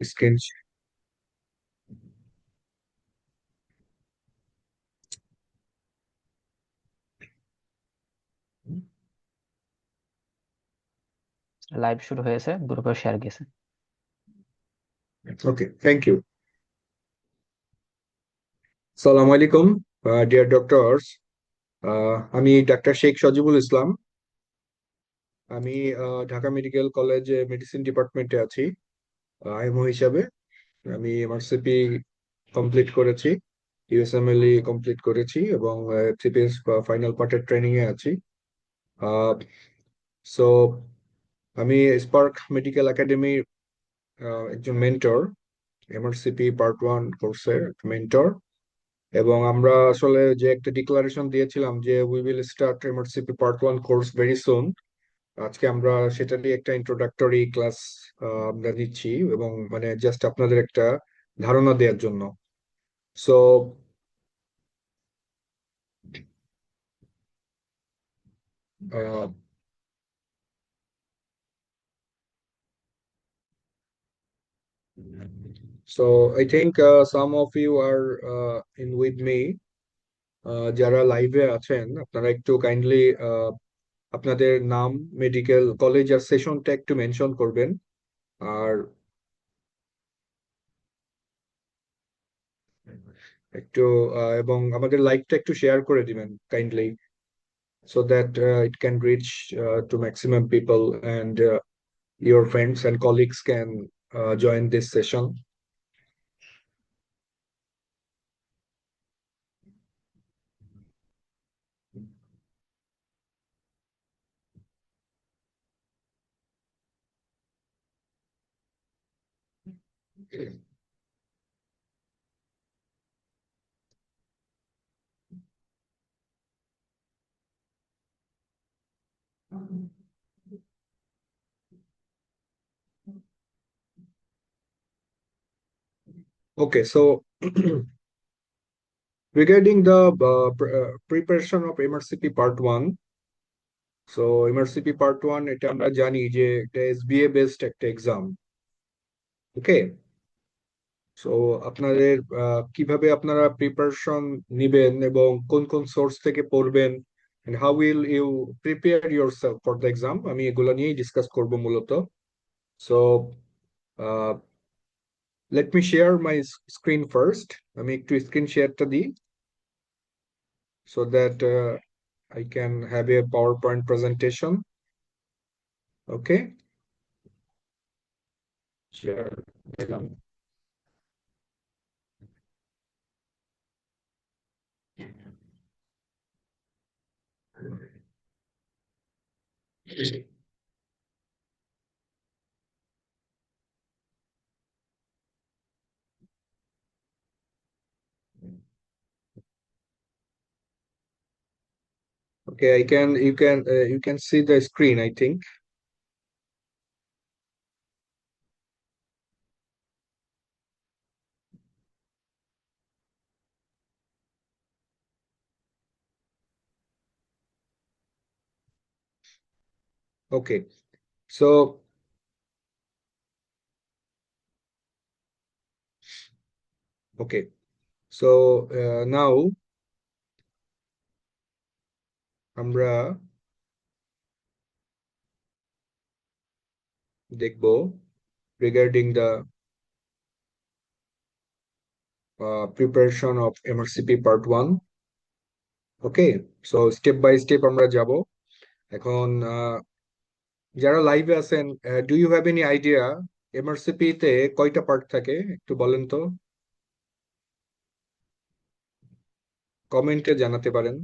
Screen. Live শুরু হয়েছে, গ্রুপে শেয়ার গেছে। ওকে, থ্যাংক ইউ। সালাম আলাইকুম ডিয়ার ডক্টরস। আমি ডাক্তার শেখ সজিবুল ইসলাম। আমি ঢাকা মেডিকেল কলেজে মেডিসিন ডিপার্টমেন্টে আছি আইএমও হিসাবে। আমি এমআরসিপি কমপ্লিট করেছি, ইউএসএমএলই কমপ্লিট করেছি এবং সিপিএস ফাইনাল পার্টের ট্রেনিং এ আছি। সো আমি স্পার্ক মেডিকেল একাডেমির একজন মেন্টর, এমআরসিপি পার্ট 1 কোর্সের মেন্টর। এবং আমরা আসলে যে একটা ডিক্লারেশন দিয়েছিলাম যে we will start MRCP part 1 course very soon. আজকে আমরা সেটারই একটা ইন্ট্রোডাক্টরি ক্লাস আমরা নিচ্ছি, এবং মানে জাস্ট আপনাদের একটা ধারণা দেওয়ার জন্য। So so I think some of you are in with me. যারা লাইভে আছেন আপনারা একটু কাইন্ডলি আপনাদের নাম, মেডিকেল কলেজ আর সেশনটা একটু মেনশন করবেন। আর একটু এবং আমাদের লাইভটা একটু শেয়ার করে দিবেন kindly, so that it can reach to maximum people, and your friends and colleagues can join this session. Okay, so regarding the preparation of MRCP Part 1, so MRCP Part 1 এটা আমরা জানি যে এটা এসবিএ বেসড একটা exam. ওকে, so আপনাদের কিভাবে আপনারা preparation নিবেন এবং কোন কোন সোর্স থেকে পড়বেন, and how will you prepare yourself for the exam, আমি এগুলো নিয়েই ডিসকাস করব মূলত। So let me share my screen first. আমি একটু স্ক্রিন শেয়ারটা দিই, so that I can have a PowerPoint presentation. Okay, share দিলাম। Okay, I can, you can see the screen, I think. Okay, so okay, so now আমরা দেখব regarding the preparation of MRCP Part 1. Okay, so step by step আমরা যাব এখন। যারা লাইভে আছেন, do you have any idea MRCP তে কয়টা পার্ট থাকে? একটু বলেন তো, কমেন্টে জানাতে পারেন।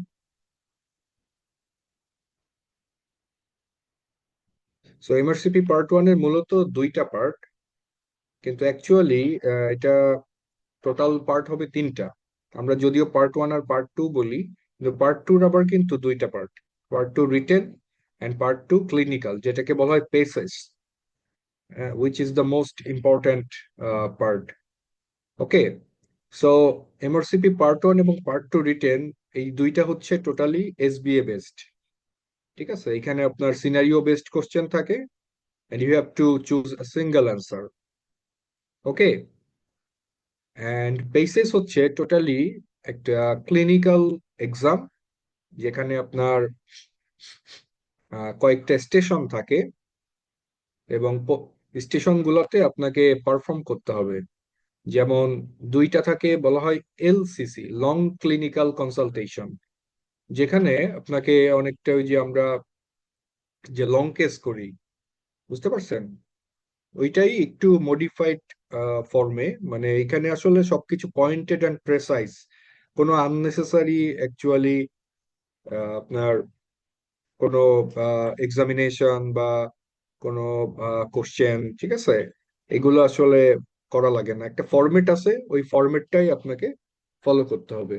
সো এমআরসিপি পার্ট 1 এর মূলত দুইটা পার্ট, কিন্তু অ্যাকচুয়ালি এটা টোটাল পার্ট হবে তিনটা। আমরা যদিও পার্ট 1 আর পার্ট 2 বলি, কিন্তু পার্ট 2 আবার কিন্তু দুইটা part. Part 2 written and part 2 clinical, যেটাকে বলা হয় পেসেস, which is the most important part. Okay, so MRCP part 1 এবং পার্ট 2 রিটেন, এই দুইটা হচ্ছে টোটালি এসবিএ বেসড। ঠিক আছে, এখানে আপনার সিনারিও বেসড কোশ্চেন থাকে, and you have to choose a single answer. Okay. And basis হচ্ছে টোটালি একটা ক্লিনিক্যাল এক্সাম, যেখানে আপনার কয়েকটা স্টেশন থাকে, এবং স্টেশনগুলোতে আপনাকে পারফর্ম করতে হবে। যেমন দুইটা থাকে, বলা হয় এলসিসি, লং ক্লিনিক্যাল কনসালটেশন, যেখানে আপনাকে অনেকটা ওই যে আমরা যে লং কেস করি, বুঝতে পারছেন, ওইটাই একটু মডিফাইড ফর্মে। মানে এখানে আসলে সবকিছু পয়েন্টেড অ্যান্ড প্রেসাইজ, কোনো আননেসেসারি অ্যাকচুয়ালি আপনার কোনো এক্সামিনেশন বা কোনো কোশ্চেন, ঠিক আছে, এগুলো আসলে করা লাগে না। একটা ফরম্যাট আছে, ওই ফরম্যাটটাই আপনাকে ফলো করতে হবে,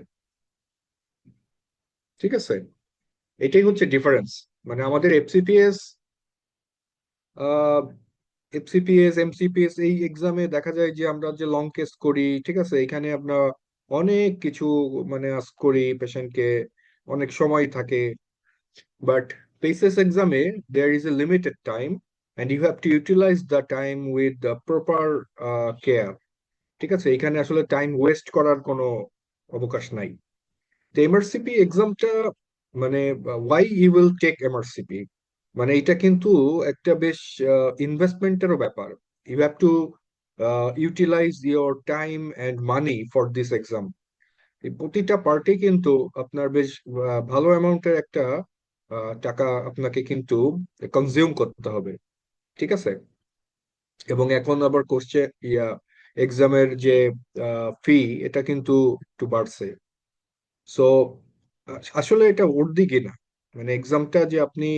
ঠিক আছে। এটাই হচ্ছে ডিফারেন্স। মানে আমাদের এফসিপিএস এমসিপিএস এই এক্সামে দেখা যায় যে আমরা যে লং কেস করি, ঠিক আছে, এখানে আমরা অনেক কিছু মানে আস্ক করি পেশেন্টকে, অনেক সময় থাকে। বাট পেসেস এক্সামে there is a limited time, and you have to utilise the time with the proper care, ঠিক আছে। এখানে আসলে টাইম ওয়েস্ট করার কোনো অবকাশ নাই। তো এমআরসিপি এক্সামটা মানে why you will take MRCP, মানে এটা কিন্তু একটা বেশ ইনভেস্টমেন্টেরও ব্যাপার। You have to utilise your time and money for this exam. এই প্রতিটা পার্টে কিন্তু আপনার বেশ ভালো অ্যামাউন্টের একটা টাকা আপনাকে কিন্তু কনজিউম করতে হবে, ঠিক আছে। এবং এখন আবার কোশ্চেন এক্সামের যে ফি, এটা কিন্তু একটু বাড়ছে। সো আসলে এটা ওর্দি কিনা, মানে এক্সামটা যে আপনি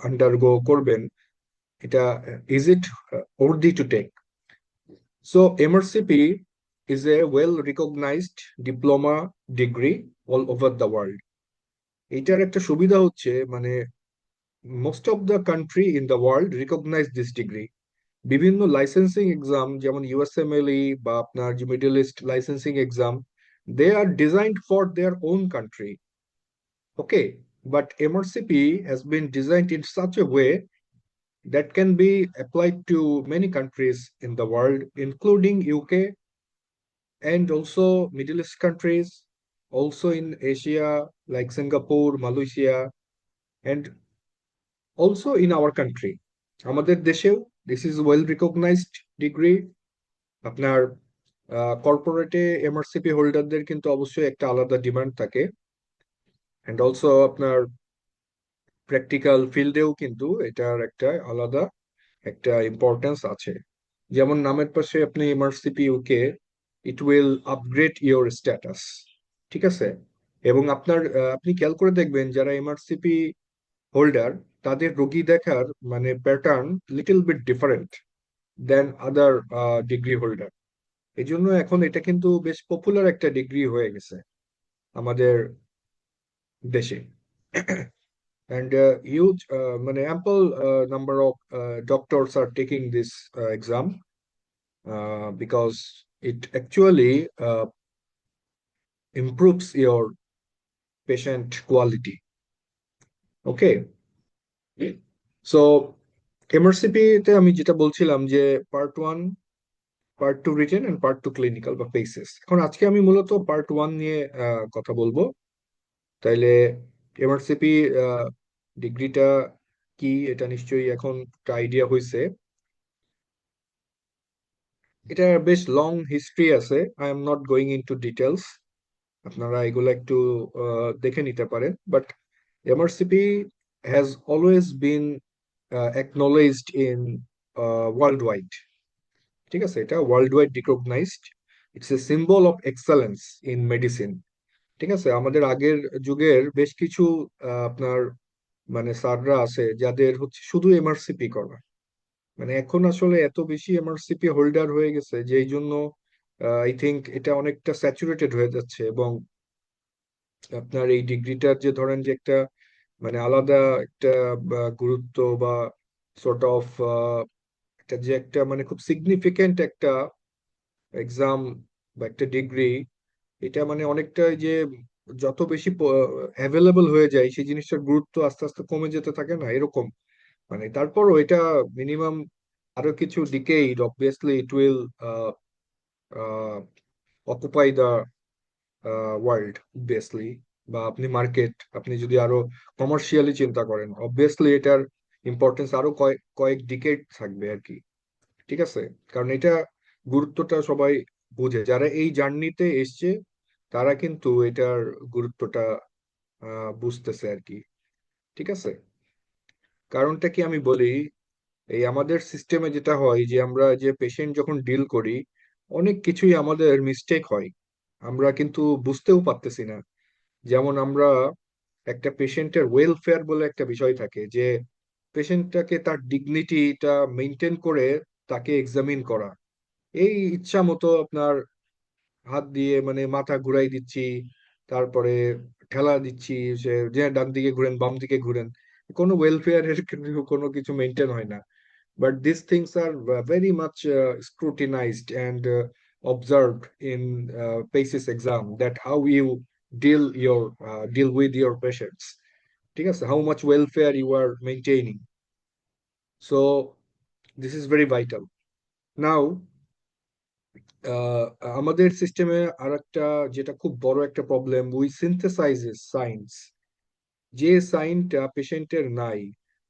আন্ডারগো করবেন, এটা is it worthy to take? So MRCP is a well recognised diploma degree all over the world. এটার একটা সুবিধা হচ্ছে মানে most of the country in the world recognise this degree. বিভিন্ন লাইসেন্সিং এক্সাম যেমন ইউএসএমএলই বা আপনার যে middle east licensing exam, they are designed for their own country, okay, but MRCP has been designed in such a way that can be applied to many countries in the world, including UK and also Middle East countries, also in Asia like Singapore, Malaysia, and also in our country. আমাদের দেশেও this is well recognized degree. আপনার কর্পোরেটে MRCP হোল্ডারদের কিন্তু অবশ্যই একটা আলাদা demand থাকে, and also আপনার প্র্যাকটিক্যাল ফিল্ডেও কিন্তু এটার একটা আলাদা একটা ইম্পর্টেন্স আছে। যেমন নামের পাশে আপনি MRCP UK, it will upgrade your status, ঠিক আছে। এবং আপনার আপনি খেয়াল করে দেখবেন যারা এমআরসিপি হোল্ডার, তাদের রোগী দেখার মানে প্যাটার্ন লিটল বিট ডিফারেন্ট দেন আদার ডিগ্রি হোল্ডার। এই জন্য এখন এটা কিন্তু বেশ পপুলার একটা ডিগ্রি হয়ে গেছে আমাদের দেশে। And huge মানে ample number of doctors are taking this exam because it actually improves your patient quality. Okay, so MRCP তে আমি যেটা বলছিলাম যে part one, part two written and part two clinical বা পেসেস। এখন আজকে আমি মূলত পার্ট ওয়ান নিয়ে কথা বলবো। তাইলে এমআরসিপি ডিগ্রিটা কি, এটা নিশ্চয়ই এখন একটা আইডিয়া হয়েছে। এটা বেশ লং হিস্ট্রি আছে, I am not going into details, আপনারা এগুলো একটু দেখে নিতে পারেন। But MRCP has always been acknowledged in world wide, ঠিক আছে, এটা world wide recognised. It's a symbol of excellence in medicine, ঠিক আছে। আমাদের আগের যুগের বেশ কিছু আপনার মানে স্যাররা আছে যাদের হচ্ছে শুধু এমআরসিপি করা। মানে এখন আসলে এত বেশি এমআরসিপি হোল্ডার হয়ে গেছে যে এই জন্য আই থিংক এটা অনেকটা স্যাচুরেটেড হয়ে যাচ্ছে। এবং আপনার এই ডিগ্রিটার যে ধরেন যে একটা মানে আলাদা একটা গুরুত্ব বা সর্ট অফ একটা যে একটা মানে খুব সিগনিফিকেন্ট একটা এক্সাম বা একটা ডিগ্রি, এটা মানে অনেকটা এই যে যত বেশি অ্যাভেলেবল হয়ে যায় সেই জিনিসটার গুরুত্ব আস্তে আস্তে কমে যেতে থাকে না এরকম। মানে তারপরও এটা মিনিমাম আরো কিছু decade obviously it will occupy the world obviously, বা আপনি মার্কেট, আপনি যদি আরো কমার্শিয়ালি চিন্তা করেন অবভিয়াসলি এটার ইম্পর্টেন্স আরো কয়েক কয়েক ডিকেড থাকবে আর কি। ঠিক আছে, কারণ এটা গুরুত্বটা সবাই বুঝে, যারা এই জার্নিতে এসছে তারা কিন্তু এটার গুরুত্বটা বুঝতেছে আর কি। ঠিক আছে, কারণটা কি আমি বলি, এই আমাদের সিস্টেমে যেটা হয় যে আমরা যে পেশেন্ট যখন ডিল করি অনেক কিছুই আমাদের মিস্টেক হয়, আমরা কিন্তু বুঝতেও পারতেছি না। যেমন আমরা একটা পেশেন্টের ওয়েলফেয়ার বলে একটা বিষয় থাকে, যে পেশেন্টটাকে তার ডিগনিটিটা মেনটেন করে তাকে এক্সামিন করা, এই ইচ্ছা মতো আপনার হাত দিয়ে মানে মাথা ঘুরাই দিচ্ছি, তারপরে ঠেলা দিচ্ছি, সে যে ডান দিকে ঘুরেন বাম দিকে ঘুরেন, কোনো ওয়েলফেয়ারের কোনো কিছু মেনটেন হয় না। But these things are very much scrutinized and observed in PACES exam, that how you deal with your patients. ঠিক আছে, how much welfare you are maintaining. So this is very vital. Now আমাদের সিস্টেমে আর একটা যেটা খুব বড় একটা problem, we সিনথেসাইজেস science, যে সাইনটা পেশেন্টের নাই।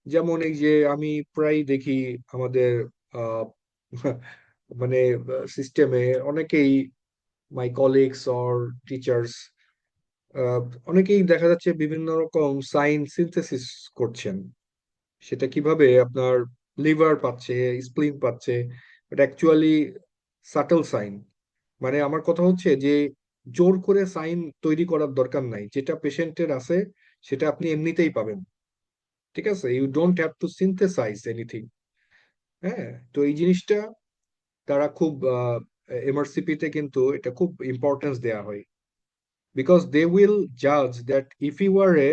যেমন এই যে আমি প্রায় দেখি আমাদের আহ, মানে সিস্টেমে অনেকেই, মাই কলিগস অর টিচার্স, অনেকেই দেখা যাচ্ছে বিভিন্ন রকম সাইন সিনথেসিস করছেন। সেটা কিভাবে আপনার লিভার পাচ্ছে, স্প্লিন পাচ্ছে, বাট অ্যাকচুয়ালি সাটল সাইন। মানে আমার কথা হচ্ছে যে জোর করে সাইন তৈরি করার দরকার নাই, যেটা পেশেন্টের আছে সেটা আপনি এমনিতেই পাবেন। ঠিক আছে, you don't have to synthesise anything. হ্যাঁ, তো এই জিনিসটা তারা খুব এমআরসিপি তে কিন্তু এটা খুব ইম্পর্টেন্স দেয়া হয়, বিকজ দে উইল জাজ that if you are a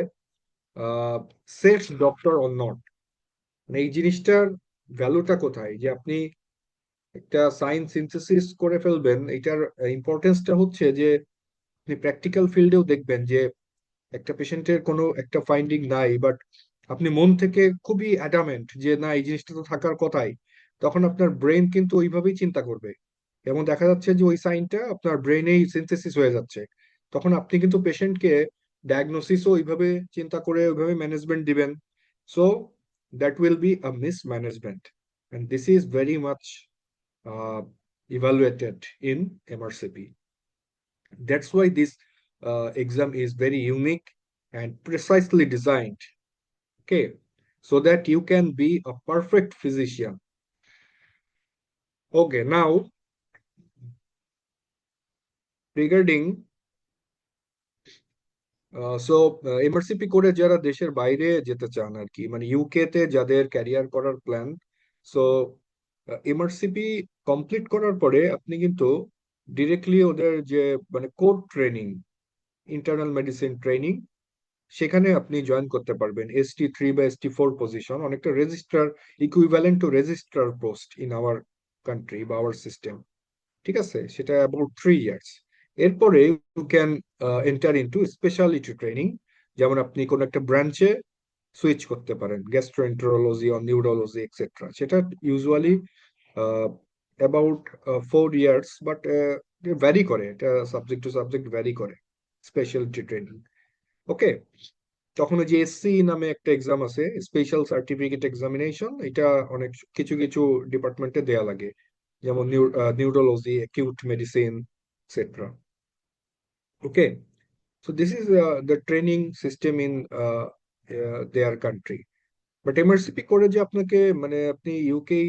safe doctor or not. মানে এই জিনিসটার ভ্যালুটা কোথায়, যে আপনি একটা সাইন সিনথেসিস করে ফেলবেন, এটার ইম্পর্টেন্সটা হচ্ছে যে আপনি প্র্যাকটিক্যাল ফিল্ডেও দেখবেন যে একটা পেশেন্টের কোনো একটা ফাইন্ডিং নাই, বাট আপনি মন থেকে খুবই অ্যাডামেন্ট যে না এই জিনিসটা তো থাকার কথাই, তখন আপনার ব্রেন কিন্তু ওইভাবেই চিন্তা করবে, এবং দেখা যাচ্ছে যে ওই সাইনটা আপনার ব্রেনেই সিনথেসিস হয়ে যাচ্ছে। তখন আপনি কিন্তু পেশেন্টকে ডায়াগনোসিসও ওইভাবে চিন্তা করে ওইভাবে ম্যানেজমেন্ট দিবেন। So that will be a mismanagement, and this is very much evaluated in MRCP. That's why this exam is very unique and precisely designed, okay, so that you can be a perfect physician. Okay, now regarding so MRCP করে যারা দেশের বাইরে যেতে চান আর কি, মানে UK তে যাদের ক্যারিয়ার করার প্ল্যান, সো এমআরসিপি কমপ্লিট করার পরে আপনি কিন্তু ডিরেক্টলি ওদের যে মানে core training, internal medicine training, সেখানে আপনি জয়েন করতে পারবেন। ST3 বা ST4 পজিশন, অনেকটা registrar, equivalent to registrar post in our country বা আওয়ার সিস্টেম। ঠিক আছে, সেটা অ্যাবাউট 3 ইয়ার্স। এরপরে you can enter into speciality training, যেমন আপনি কোন একটা ব্রাঞ্চে সুইচ করতে পারেন, গ্যাস্ট্রোএন্টারোলজি অর নিউরোলজি এক্সেট্রা, সেটা usually about 4 years, but vary করে, এটা সাবজেক্ট টু সাবজেক্ট ভ্যারি করে স্পেশালিটি ট্রেনিং। ওকে, তখন ওই যে SC নামে একটা এক্সাম আছে, স্পেশাল সার্টিফিকেট এক্সামিনেশন, এটা অনেক কিছু কিছু ডিপার্টমেন্টে দেয়া লাগে, যেমন neurology, acute medicine etcetera. Okay, so this is the training system in their country. But MRCP করে যে আপনাকে মানে আপনি ইউকে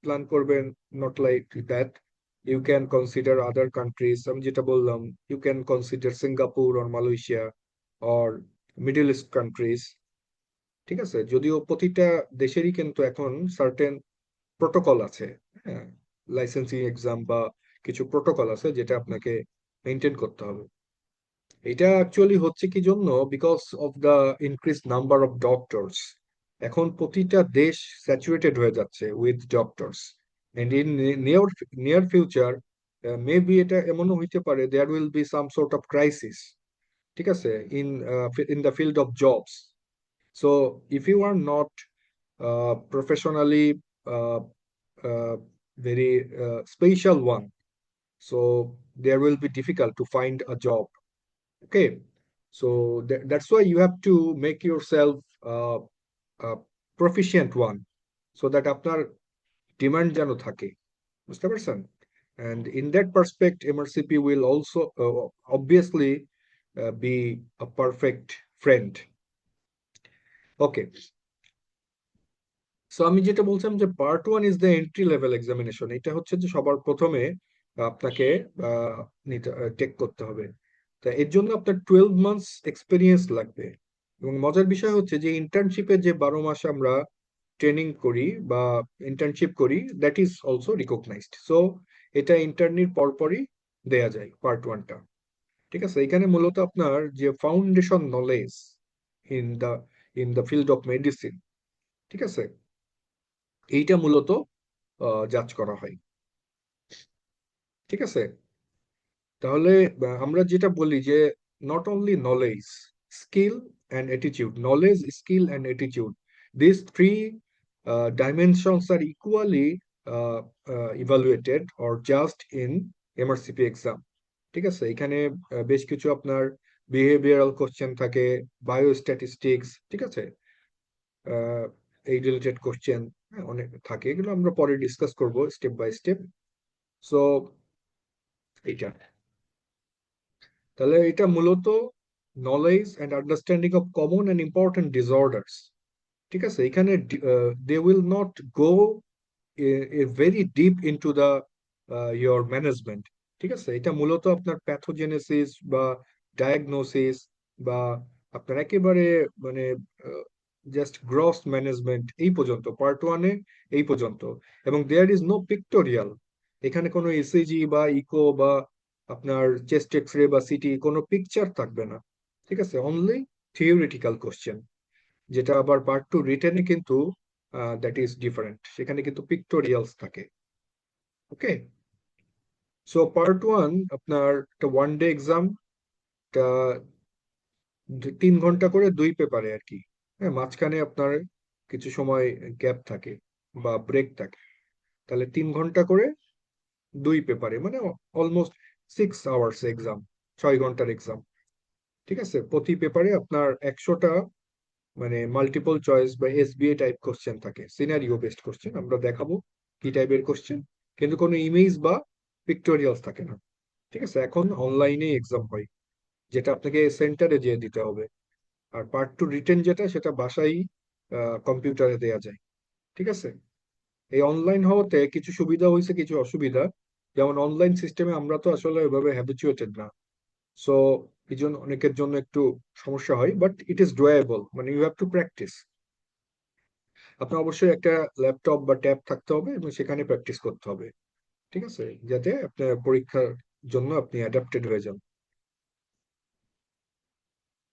প্ল্যান করবেন, not like that. You can consider other countries, আমি যেটা বললাম, you can consider Singapore or Malaysia or middle east countries. ঠিক আছে, যদিও প্রতিটা দেশেরই কিন্তু এখন সার্টেন প্রোটোকল আছে, হ্যাঁ, লাইসেন্সিং এক্সাম বা কিছু প্রোটোকল আছে যেটা আপনাকে মেনটেন করতে হবে। এটা অ্যাকচুয়ালি হচ্ছে কি জন্য, because of the increase number of doctors. এখন প্রতিটা দেশ স্যাচুরেটেড হয়ে যাচ্ছে with doctors, and in near near future maybe এটা এমনও হইতে পারে there will be some sort of crisis. ঠিক আছে, in in the field of jobs. So if you are not professionally uh, very special one. So there will be difficult to find a job. Okay, so that's why you have to make yourself a proficient one, so that আপনার demand যেন থাকে, বুঝতে পারছেন? And in that perspective, MRCP will also obviously be a perfect friend. Okay, so আমি যেটা বলছিলাম যে part one is the entry level examination. এটা হচ্ছে যে সবার প্রথমে আপনাকে আহ, নিতে টেক করতে হবে। তা এর জন্য আপনার 12 মান্থস এক্সপিরিয়েন্স লাগবে। এবং মজার বিষয় হচ্ছে যে ইন্টার্নশিপে যে 12 মাস আমরা ট্রেনিং করি বা ইন্টার্নশিপ করি, that is also recognised. So এটা ইন্টার্নির পরপরই দেয়া যায় পার্ট ওয়ানটা। ঠিক আছে, এখানে মূলত আপনার যে foundation knowledge in the field of medicine, ঠিক আছে, এইটা মূলত জাজ করা হয়। ঠিক আছে, তাহলে আমরা যেটা বলি যে not only knowledge, skill and attitude, knowledge, skill and attitude, this three dimensions are equally evaluated or judged in MRCP exam. ঠিক আছে, এখানে বেশ কিছু আপনার বিহেভিয়ারাল কোশ্চেন থাকে, বায়োস্ট্যাটিস্টিক্স, ঠিক আছে, আহ, এই রিলেটেড কোশ্চেন অনেক থাকে, এগুলো আমরা পরে ডিসকাস করব স্টেপ বাই স্টেপ। সো এইটা, তাহলে এটা মূলত knowledge and understanding of common and important disorders. ঠিক আছে, এখানে they will not go very deep into the your management. ঠিক আছে, এটা মূলত আপনার প্যাথোজেনেসিস বা ডায়াগনোসিস বা আপনার একেবারে মানে জাস্ট গ্রস ম্যানেজমেন্ট এই পর্যন্ত, পার্ট ওয়ানে এই পর্যন্ত। এবং দেয়ার ইজ নো পিক্টোরিয়াল, এখানে কোনো ইসিজি বা ইকো বা আপনার চেস্ট এক্স রে বা সিটি কোনো পিকচার থাকবে না। ঠিক আছে, অনলি থিওরিটিক্যাল কোশ্চেন। যেটা আবার পার্ট টু রিটেনে কিন্তু দ্যাট ইজ ডিফারেন্ট, সেখানে কিন্তু পিক্টোরিয়ালস থাকে। ওকে, সো পার্ট ওয়ান আপনার একটা ওয়ান ডে এক্সাম, 3 ঘন্টা করে 2 পেপারে আর কি। হ্যাঁ, মাঝখানে আপনার কিছু সময় গ্যাপ থাকে বা ব্রেক থাকে। তাহলে 3 ঘন্টা করে 2 পেপারে, মানে অলমোস্ট 6 আওয়ার্স এক্সাম, 6 ঘন্টার এক্সাম। ঠিক আছে, প্রতি পেপারে আপনার 100টা মানে মাল্টিপল চয়েস বা এসবিএ টাইপ কোশ্চেন থাকে, সিনারিও বেসড কোশ্চেন, আমরা দেখাবো কি টাইপের কোশ্চেন, কিন্তু কোনো ইমেজ বা পিক্টোরিয়ালস থাকে না। ঠিক আছে, এখন অনলাইনে এক্সাম হয়, যেটা আপনাকে সেন্টারে যেয়ে দিতে হবে। আর পার্ট টু রিটেন যেটা, সেটা বাসায় কম্পিউটারে দেয়া যায়। ঠিক আছে, এই অনলাইন হওয়াতে কিছু সুবিধা হয়েছে, কিছু অসুবিধা। যেমন অনলাইন সিস্টেমে আমরা তো আসলে ওইভাবে হ্যাবিচুয়েটেড না। সো এই জন্য অনেকের জন্য একটু সমস্যা হয়, বাট ইট ইজ ডুয়েবল, মানে ইউ হ্যাভ টু প্র্যাকটিস। আপনার অবশ্যই একটা ল্যাপটপ বা ট্যাব থাকতে হবে এবং সেখানে প্র্যাকটিস করতে হবে। ঠিক আছে, যাতে আপনার পরীক্ষার জন্য আপনি অ্যাডাপ্টেড হয়ে যান।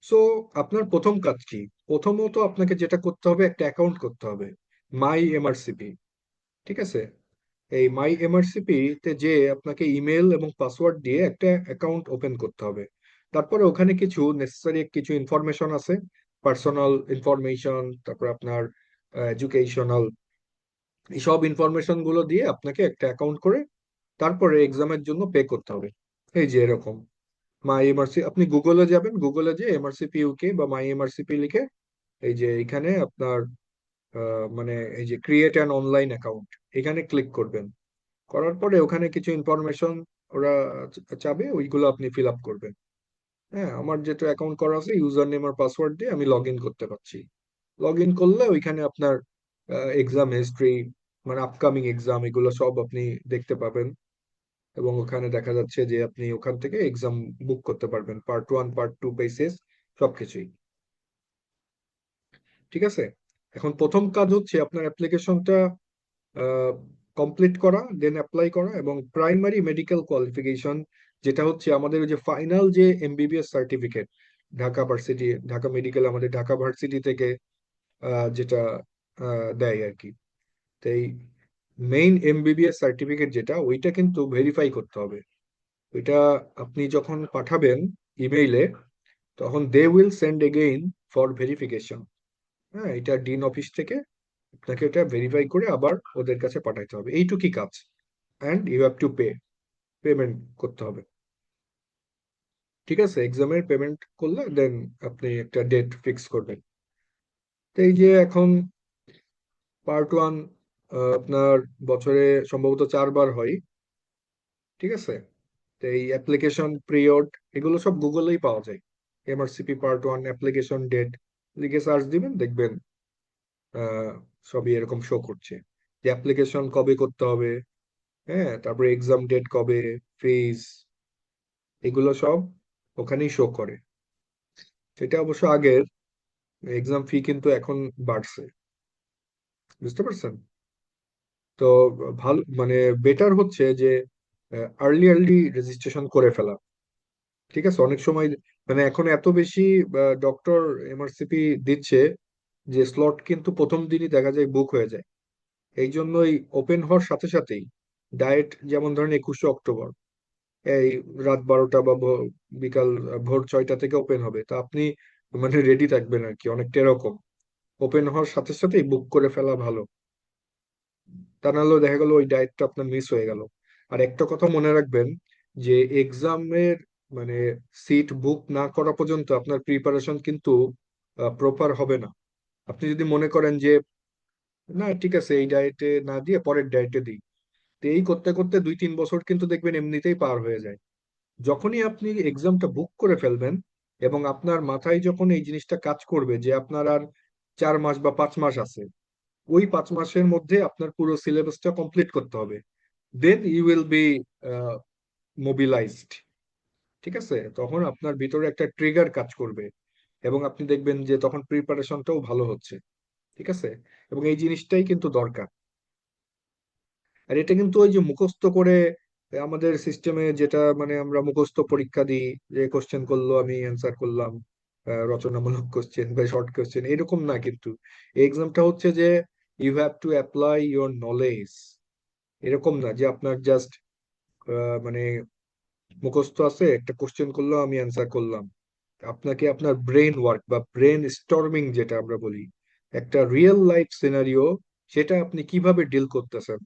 সো আপনার প্রথম কাজ কি? প্রথমত আপনাকে যেটা করতে হবে, একটা অ্যাকাউন্ট করতে হবে, মাই এমআরসিপি। ঠিক আছে, এই মাই এমআরসিপি তে যে আপনাকে ইমেল এবং পাসওয়ার্ড দিয়ে একটা অ্যাকাউন্ট ওপেন করতে হবে। তারপরে ওখানে কিছু নেসেসারি কিছু ইনফরমেশন আছে, পার্সোনাল ইনফরমেশন, তারপর আপনার এডুকেশনাল, এই সব ইনফরমেশন গুলো দিয়ে আপনাকে একটা অ্যাকাউন্ট করে তারপরে এক্সামের জন্য পে করতে হবে। এই যে এরকম মাই এমআরসি, আপনি গুগলে যাবেন, গুগলে যে এমআরসিপি ইউকে বা মাই এমআরসিপি লিখে এই যে এখানে আপনার মানে এই যে ক্রিয়েট অ্যান অনলাইন অ্যাকাউন্ট, এখানে ক্লিক করবেন। করার পরে ওখানে কিছু ইনফরমেশন ওরা চাবে, ওইগুলো আপনি ফিল আপ করবেন। হ্যাঁ, আমার যেটা অ্যাকাউন্ট করা আছে, ইউজার নেম আর পাসওয়ার্ড দিয়ে আমি লগ ইন করতে পারছি। লগ ইন করলে ওইখানে আপনার এক্সাম হিস্ট্রি, মানে আপকামিং এক্সাম, এগুলো সব আপনি দেখতে পাবেন। এবং ওখানে দেখা যাচ্ছে যে আপনি ওখান থেকে এক্সাম বুক করতে পারবেন, part one part two basis সবকিছুই। ঠিক আছে, এখন প্রথম কাজ হচ্ছে আপনার অ্যাপ্লিকেশনটা কমপ্লিট করা, দেন অ্যাপ্লাই করা। এবং প্রাইমারি মেডিকেল কোয়ালিফিকেশন, যেটা হচ্ছে আমাদের ওই যে ফাইনাল যে MBBS certificate, Dhaka varsity, Dhaka medical, আমাদের ঢাকা ভার্সিটি থেকে যেটা দেয় আর কি। তো এই মেইন এমবিবিএস সার্টিফিকেট যেটা, ওইটা কিন্তু ভেরিফাই করতে হবে। ওইটা আপনি যখন পাঠাবেন ইমেইলে, তখন they will send again for verification. হ্যাঁ, এটা ডিন অফিস থেকে আপনাকে এটা ভেরিফাই করে আবার ওদের কাছে পাঠাইতে হবে, এইটুকুই কাজ। And you have to payment করতে হবে। ঠিক আছে, এক্সামের পেমেন্ট করলে দেন আপনি একটা ডেট ফিক্স করবেন। তো এই যে এখন পার্ট 1 আপনার বছরে সম্ভবত 4 বার হয়। ঠিক আছে, তো এই অ্যাপ্লিকেশন পিরিয়ড এগুলো সব গুগলেই পাওয়া যায়। এমআরসিপি পার্ট 1 অ্যাপ্লিকেশন ডেট লিখে সার্চ দিবেন, দেখবেন আহ সবই এরকম শো করছে যে অ্যাপ্লিকেশন কবে করতে হবে, হ্যাঁ, তারপরে এক্সাম ডেট কবে, ফিজ, এগুলো সব ওখানেই শো করে। সেটা অবশ্য আগের, এক্সাম ফি কিন্তু এখন বাড়ছে, বুঝতে পারছেন? তো ভালো মানে বেটার হচ্ছে যে আর্লি আর্লি রেজিস্ট্রেশন করে ফেলা। ঠিক আছে, অনেক সময় মানে এখন এত বেশি ডক্টর এমআরসিপি দিচ্ছে যে স্লট কিন্তু প্রথম দিনই দেখা যায় বুক হয়ে যায়। এই জন্যই ওপেন হওয়ার সাথে সাথেই ডায়েট, যেমন ধরেন 21শে অক্টোবর, এই রাত 12টা বা বিকাল ভোর 6টা থেকে ওপেন হবে, তা আপনি মানে রেডি থাকবেন আর কি, অনেকটা এরকম। ওপেন হওয়ার সাথে সাথেই বুক করে ফেলা ভালো, তা নাহলে দেখা গেল ওই ডায়েটটা আপনার মিস হয়ে গেল। আর একটা কথা মনে রাখবেন, যে এক্সামের মানে সিট বুক না করা পর্যন্ত আপনার প্রিপারেশন কিন্তু প্রপার হবে না। আপনি যদি মনে করেন যে না ঠিক আছে এই ডায়েটে না দিয়ে পরের ডায়েটে দিই, তো এই করতে করতে 2-3 বছর কিন্তু দেখবেন এমনিতেই পার হয়ে যায়। যখনই আপনি এক্সামটা বুক করে ফেলবেন এবং আপনার মাথায় যখন এই জিনিসটা কাজ করবে যে আপনার আর 4 মাস বা 5 মাস আছে, ওই 5 মাসের মধ্যে আপনার পুরো সিলেবাসটা কমপ্লিট করতে হবে, then you will be mobilised. ঠিক আছে, তখন আপনার ভিতরে একটা ট্রিগার কাজ করবে এবং আপনি দেখবেন যে তখন প্রিপারেশনটাও ভালো হচ্ছে। ঠিক আছে, এবং এই জিনিসটাই কিন্তু দরকার। আর এটা কিন্তু ওই যে মুখস্থ করে আমাদের সিস্টেমে যেটা মানে আমরা মুখস্থ পরীক্ষা দিই, যে কোশ্চেন করলো আমি অ্যান্সার করলাম, রচনামূলক কোশ্চেন বা শর্ট কোশ্চেন, এরকম না কিন্তু। এই এক্সামটা হচ্ছে যে you have to apply your knowledge. এরকম না যে আপনার জাস্ট মানে মুখস্থ আছে, একটা কোশ্চেন করলো আমি অ্যান্সার করলাম। আপনাকে আপনার ব্রেন ওয়ার্ক বা ব্রেন স্টর্মিং যেটা আমরা বলি, একটা রিয়েল লাইফ সিনারিও, সেটা আপনি কিভাবে ডিল করতেছেন,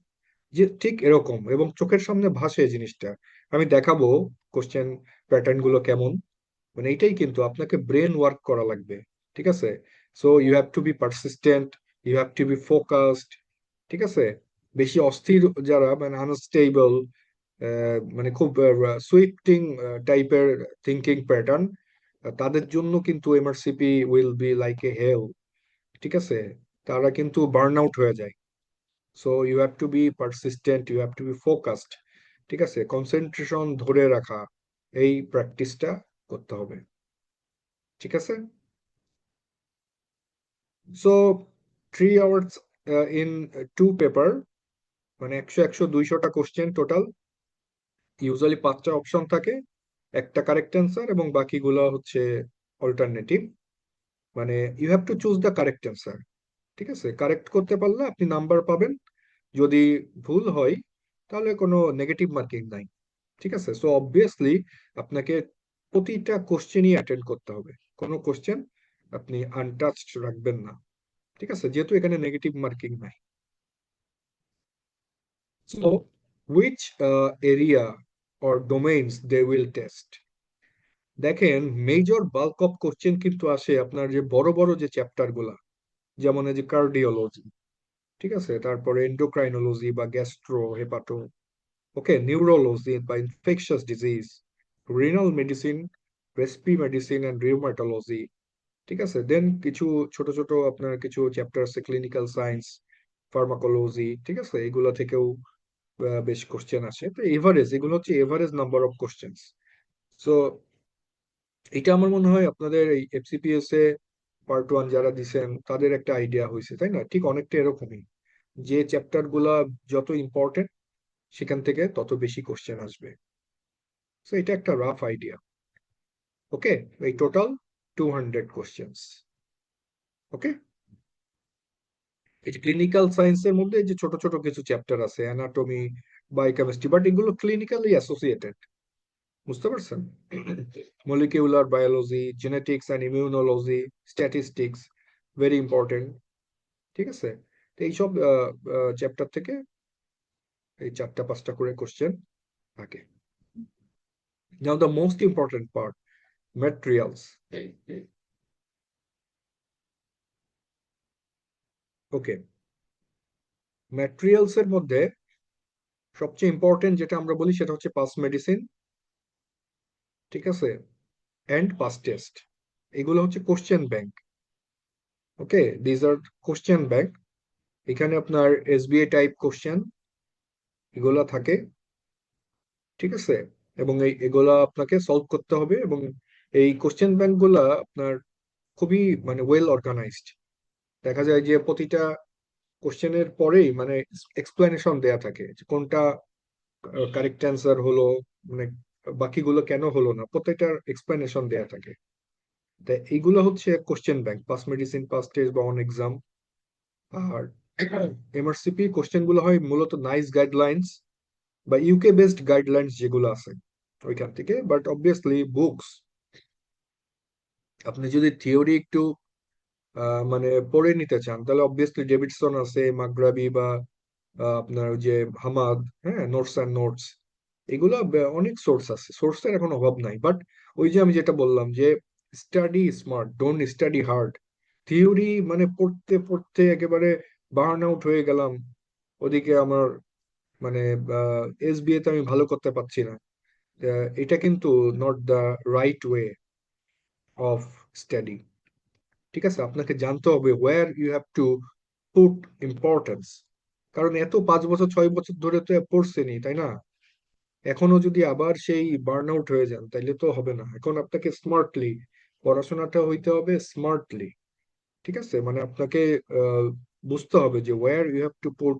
যে ঠিক এরকম এবং চোখের সামনে ভাসে জিনিসটা। আমি দেখাবো কোশ্চেন প্যাটার্ন গুলো কেমন, মানে এটাই কিন্তু আপনাকে ব্রেন ওয়ার্ক করা লাগবে। ঠিক আছে, so you have to be persistent, you have to be focused. ঠিক আছে, বেশি অস্থির যারা মানে আনস্টেবল, মানে খুব সুইফটিং টাইপের থিঙ্কিং প্যাটার্ন, তাদের জন্য কিন্তু MRCP will be like a hell. ঠিক আছে, তারা কিন্তু বার্ন আউট হয়ে যায়। So you have to be persistent, you have to be focused. ঠিক আছে, কনসেন্ট্রেশন ধরে রাখা, এই প্র্যাকটিসটা করতে হবে। ঠিক আছে, সো 3 আওয়ার্স ইন 2 পেপার, মানে 100 100 200টা কোশ্চেন টোটাল। ইউজুয়ালি 5টা অপশন থাকে, একটা কারেক্ট অ্যান্সার এবং বাকিগুলো হচ্ছে অল্টারনেটিভ। মানে you have to choose the correct answer. ঠিক আছে, কারেক্ট করতে পারলে আপনি নাম্বার পাবেন, যদি ভুল হয় তাহলে কোনো নেগেটিভ মার্কিং নাই। ঠিক আছে, সো অবভিয়াসলি আপনাকে প্রতিটা কোশ্চেনই অ্যাটেন্ড করতে হবে, কোনো কোশ্চেন আপনি আনটাচড রাখবেন না। ঠিক আছে, যেহেতু এখানে নেগেটিভ মার্কিং নাই। So which area or domains they will test. দেখেন, মেজর বাল্ক অফ কোশ্চেন কিন্তু আসে আপনার যে বড় বড় যে চ্যাপ্টার গুলা, যেমন এই যে কার্ডিওলজি, ঠিক আছে, তারপরে এন্ডোক্রাইনোলজি বা গ্যাস্ট্রো হেপাটো, ওকে, নিউরোলজি বা infectious disease, renal medicine, recipe medicine and rheumatology. ঠিক আছে, দেন কিছু ছোট ছোট আপনার কিছু চ্যাপ্টার আছে ক্লিনিক্যাল সায়েন্স, ফার্মাকোলজি। ঠিক আছে, এগুলো থেকেও বেশ কোশ্চেন আসে। তো এভারেজ, এগুলো হচ্ছে average number of question. So এটা আমার মনে হয় আপনাদের এই এফসিপিএস এ পার্ট 1 যারা দিছেন তাদের একটা আইডিয়া হয়েছে, তাই না? ঠিক অনেকটা এরকমই, যে চ্যাপ্টার গুলা যত ইম্পর্টেন্ট সেখান থেকে তত বেশি কোশ্চেন আসবে। সো এটা একটা রাফ আইডিয়া। ওকে, এই টোটাল 200 কোশ্চেন্স। ওকে, এই যে ক্লিনিক্যাল সায়েন্সের মধ্যে এই যে ছোট ছোট কিছু চ্যাপ্টার আছে, অ্যানাটমি, বায়োকেমিস্ট্রি, বাট এগুলো ক্লিনিক্যালি অ্যাসোসিয়েটেড, বুঝতে পারছেন? Molecular biology, genetics and immunology, statistics, very important. ঠিক আছে, তো এইসব চ্যাপ্টার থেকে এই 4টা 5টা করে কোশ্চেন থাকে। Now the most important part, materials. Okay, materials এর মধ্যে সবচেয়ে ইম্পর্টেন্ট যেটা আমরা বলি সেটা হচ্ছে পাস মেডিসিন, ঠিক আছে, এন্ড পাস টেস্ট। এগুলো হচ্ছে question bank. Okay, these are question bank. এখানে আপনার এসবিআই টাইপ কোশ্চেন এগুলা থাকে, ঠিক আছে, এবং এগুলা আপনাকে সলভ করতে হবে। এবং এই কোশ্চেন ব্যাংক গুলা আপনার খুবই মানে ওয়েল অর্গানাইজড। দেখা যায় যে প্রতিটা কোশ্চেনের পরেই মানে এক্সপ্লেনেশন দেয়া থাকে যে কোনটা কারেক্ট অ্যান্সার হলো, মানে বাকিগুলো কেন হলো না, প্রত্যেকটার এক্সপ্লেনেশন দেয়া থাকে। তাই এইগুলো হচ্ছে question bank, pass medicine, pass test বা অন এক্সাম। আর এমআরসিপি কোশ্চেন গুলো হয় মূলত নাইস গাইডলাইন্স বা ইউকে বেসড গাইডলাইন্স যেগুলো আছে ওইখান থেকে। বাট অবভিয়াসলি বুকস, আপনি যদি থিওরি একটু মানে পড়ে নিতে চান তাহলে অবভিয়াসলি ডেভিডসন আছে, মাকগ্রাবি বা আপনার ওই যে হামাদ, হ্যাঁ, নোটস অ্যান্ড নোটস, এগুলো অনেক সোর্স আছে, সোর্সের এখন অভাব নাই। বাট ওই যে আমি যেটা বললাম যে study smart, don't study hard. Theory মানে পড়তে পড়তে একেবারে বার্ন আউট হয়ে গেলাম, ওদিকে আমার মানে এসবিএ তে আমি ভালো করতে পারছি না। এটা কিন্তু not the right way of study. ঠিক আছে, আপনাকে জানতে হবে where you have to put importance. কারণ এত 5 বছর 6 বছর ধরে তো পড়ছেনি, তাই না? এখনো যদি আবার সেই বার্ন আউট হয়ে যান তাইলে তো হবে না। এখন আপনাকে স্মার্টলি পড়াশোনাটা হইতে হবে, স্মার্টলি। ঠিক আছে, মানে আপনাকে আহ, বুঝতে হবে যে where you have to put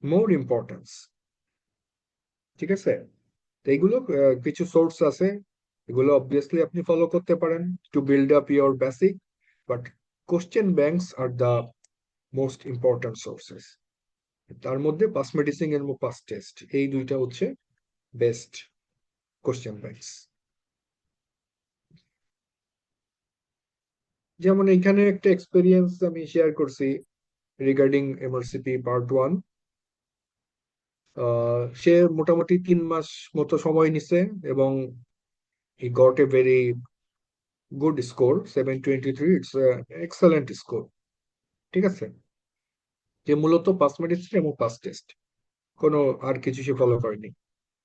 more importance. ঠিক আছে, তো এইগুলো কিছু সোর্স আছে, এগুলো অবভিয়াসলি আপনি ফলো করতে পারেন to build up your basic. But question banks are the most important sources. তার মধ্যে পাস মেডিসিন এবং পাস টেস্ট, এই দুইটা হচ্ছে বেস্ট কোশ্চেন ব্যাংকস। যেমন এখানে একটা এক্সপিরিয়েন্স আমি শেয়ার করছি রিগার্ডিং এমআরসিপি পার্ট 1। সে মোটামুটি 3 মাস মতো সময় নিছে এবং he got a very good score, 723। It's excellent score, ঠিক আছে, যে মূলত পাস মেডিসিন এবং পাস টেস্ট, কোনো আর কিছু সে ফলো করেনি।